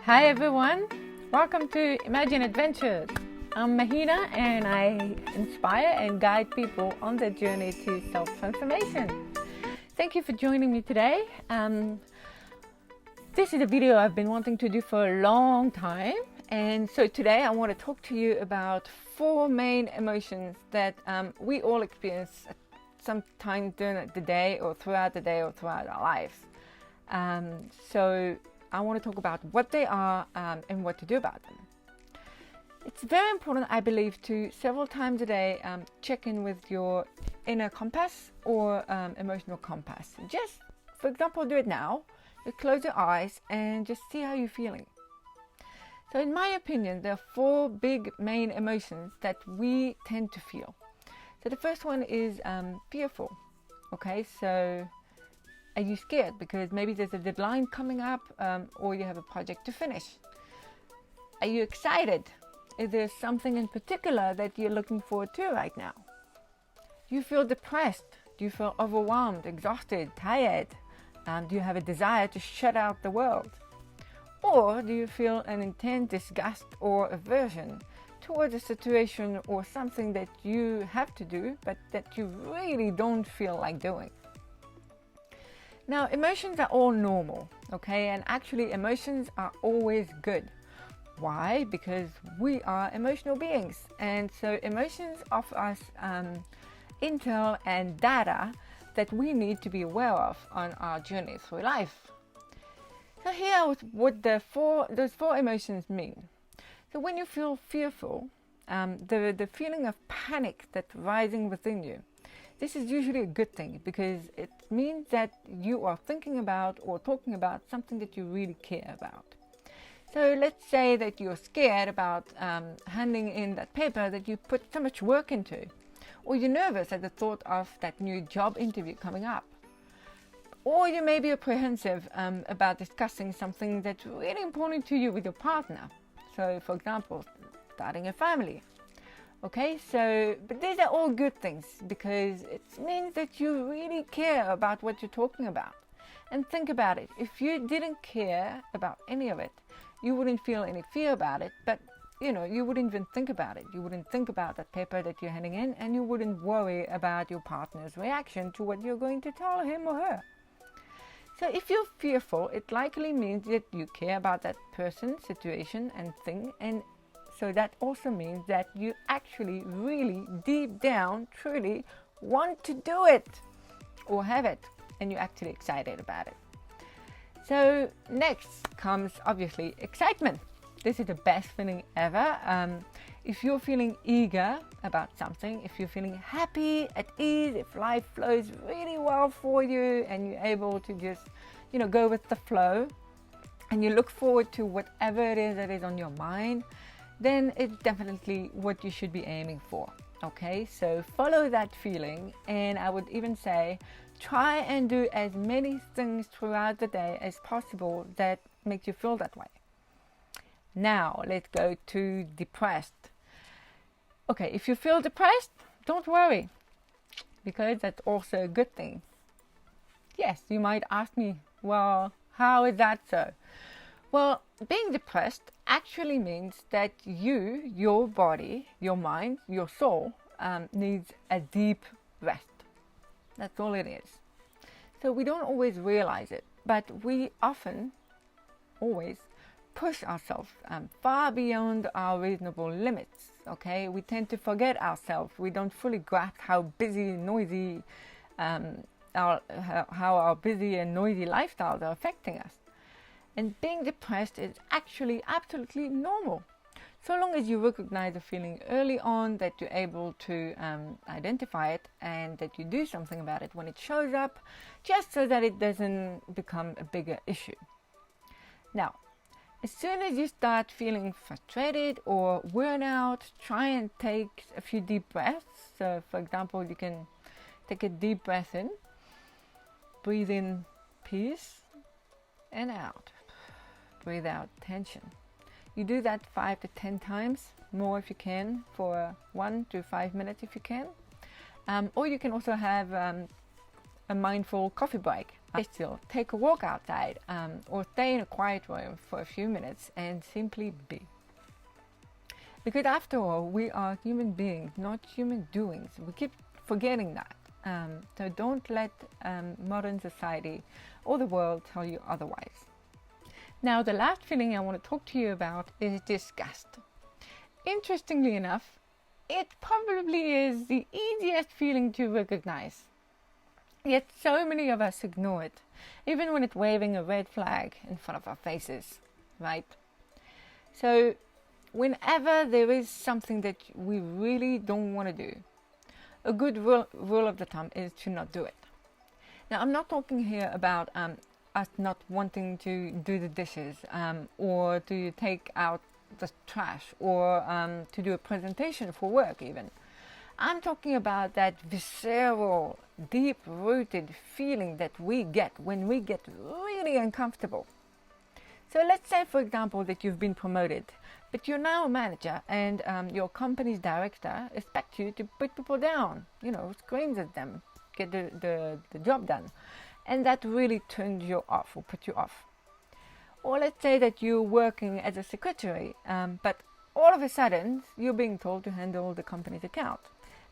Hi everyone, welcome to Imagine Adventures. I'm Mahina and I inspire and guide people on their journey to self-transformation. Thank you for joining me today. This is a video I've been wanting to do for a long time, and so today I want to talk to you about 4 main emotions that we all experience at some time during the day or throughout our lives. So I want to talk about what they are and what to do about them. It's very important, I believe, to several times a day check in with your inner compass or emotional compass. Just, for example, do it now. Just close your eyes and just see how you're feeling. So in my opinion, there are 4 big main emotions that we tend to feel. So the first one is fearful. Okay, so are you scared because maybe there's a deadline coming up or you have a project to finish? Are you excited? Is there something in particular that you're looking forward to right now? Do you feel depressed? Do you feel overwhelmed, exhausted, tired? Do you have a desire to shut out the world? Or do you feel an intense disgust or aversion towards a situation or something that you have to do but that you really don't feel like doing? Now, emotions are all normal, okay? And actually, emotions are always good. Why? Because we are emotional beings. And so emotions offer us intel and data that we need to be aware of on our journey through life. So here is what those 4 emotions mean. So when you feel fearful, the feeling of panic that's rising within you, this is usually a good thing because it means that you are thinking about or talking about something that you really care about. So let's say that you're scared about handing in that paper that you put so much work into, or you're nervous at the thought of that new job interview coming up, or you may be apprehensive about discussing something that's really important to you with your partner. So for example, starting a family. Okay, so, but these are all good things because it means that you really care about what you're talking about. And think about it. If you didn't care about any of it, you wouldn't feel any fear about it, but you wouldn't even think about it. You wouldn't think about that paper that you're handing in, and you wouldn't worry about your partner's reaction to what you're going to tell him or her. So if you're fearful, it likely means that you care about that person, situation, and thing, and so that also means that you actually really deep down truly want to do it or have it, and you're actually excited about it. So next comes obviously excitement. This is the best feeling ever. If you're feeling eager about something, if you're feeling happy, at ease, if life flows really well for you and you're able to just go with the flow and you look forward to whatever it is that is on your mind, then it's definitely what you should be aiming for. Okay, so follow that feeling, and I would even say try and do as many things throughout the day as possible that make you feel that way. Now let's go to depressed. Okay, if you feel depressed, don't worry, because that's also a good thing. Yes, you might ask me, well, how is that so? Well, being depressed actually means that your body, your mind, your soul needs a deep rest. That's all it is. So we don't always realize it, but we often, always, push ourselves far beyond our reasonable limits. Okay, we tend to forget ourselves. We don't fully grasp how busy and noisy, how our busy and noisy lifestyles are affecting us. And being depressed is actually absolutely normal. So long as you recognize the feeling early on, that you're able to identify it and that you do something about it when it shows up, just so that it doesn't become a bigger issue. Now, as soon as you start feeling frustrated or worn out, try and take a few deep breaths. So for example, you can take a deep breath in, breathe in peace, and out. Breathe out tension. You do that 5 to 10 times, more if you can, for 1 to 5 minutes if you can. Or you can also have a mindful coffee break. still take a walk outside, or stay in a quiet room for a few minutes and simply be. Because after all, we are human beings, not human doings. We keep forgetting that. So don't let modern society or the world tell you otherwise. Now, the last feeling I want to talk to you about is disgust. Interestingly enough, it probably is the easiest feeling to recognize. Yet so many of us ignore it, even when it's waving a red flag in front of our faces, right? So whenever there is something that we really don't want to do, a good rule of the thumb is to not do it. Now, I'm not talking here about us not wanting to do the dishes, or to take out the trash, or to do a presentation for work even. I'm talking about that visceral, deep-rooted feeling that we get when we get really uncomfortable. So let's say, for example, that you've been promoted, but you're now a manager, and your company's director expects you to put people down, screams at them, get the job done. And that really turns you off or puts you off. Or let's say that you're working as a secretary, but all of a sudden you're being told to handle the company's account.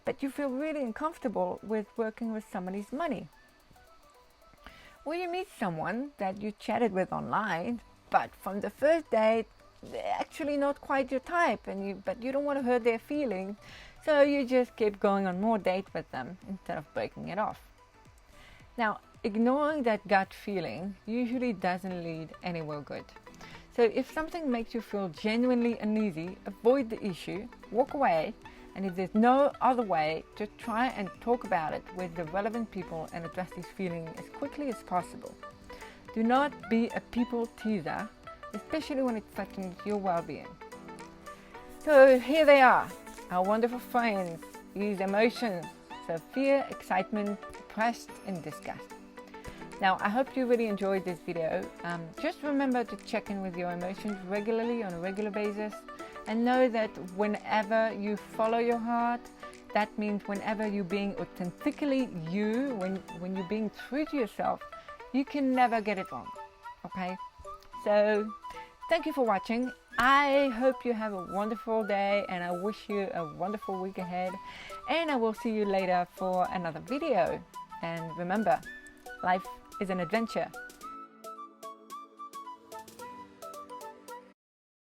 But you feel really uncomfortable with working with somebody's money. Or you meet someone that you chatted with online, but from the first date, they're actually not quite your type, but you don't want to hurt their feelings, so you just keep going on more dates with them instead of breaking it off. Now, ignoring that gut feeling usually doesn't lead anywhere good. So if something makes you feel genuinely uneasy, avoid the issue, walk away, and if there's no other way, just try and talk about it with the relevant people and address these feelings as quickly as possible. Do not be a people teaser, especially when it threatens your well-being. So here they are, our wonderful friends, these emotions. So fear, excitement, depressed, and disgust. Now, I hope you really enjoyed this video. Just remember to check in with your emotions regularly on a regular basis, and know that whenever you follow your heart, that means whenever you're being authentically you, when you're being true to yourself, you can never get it wrong, okay? So, thank you for watching. I hope you have a wonderful day, and I wish you a wonderful week ahead, and I will see you later for another video. And remember, life is an adventure.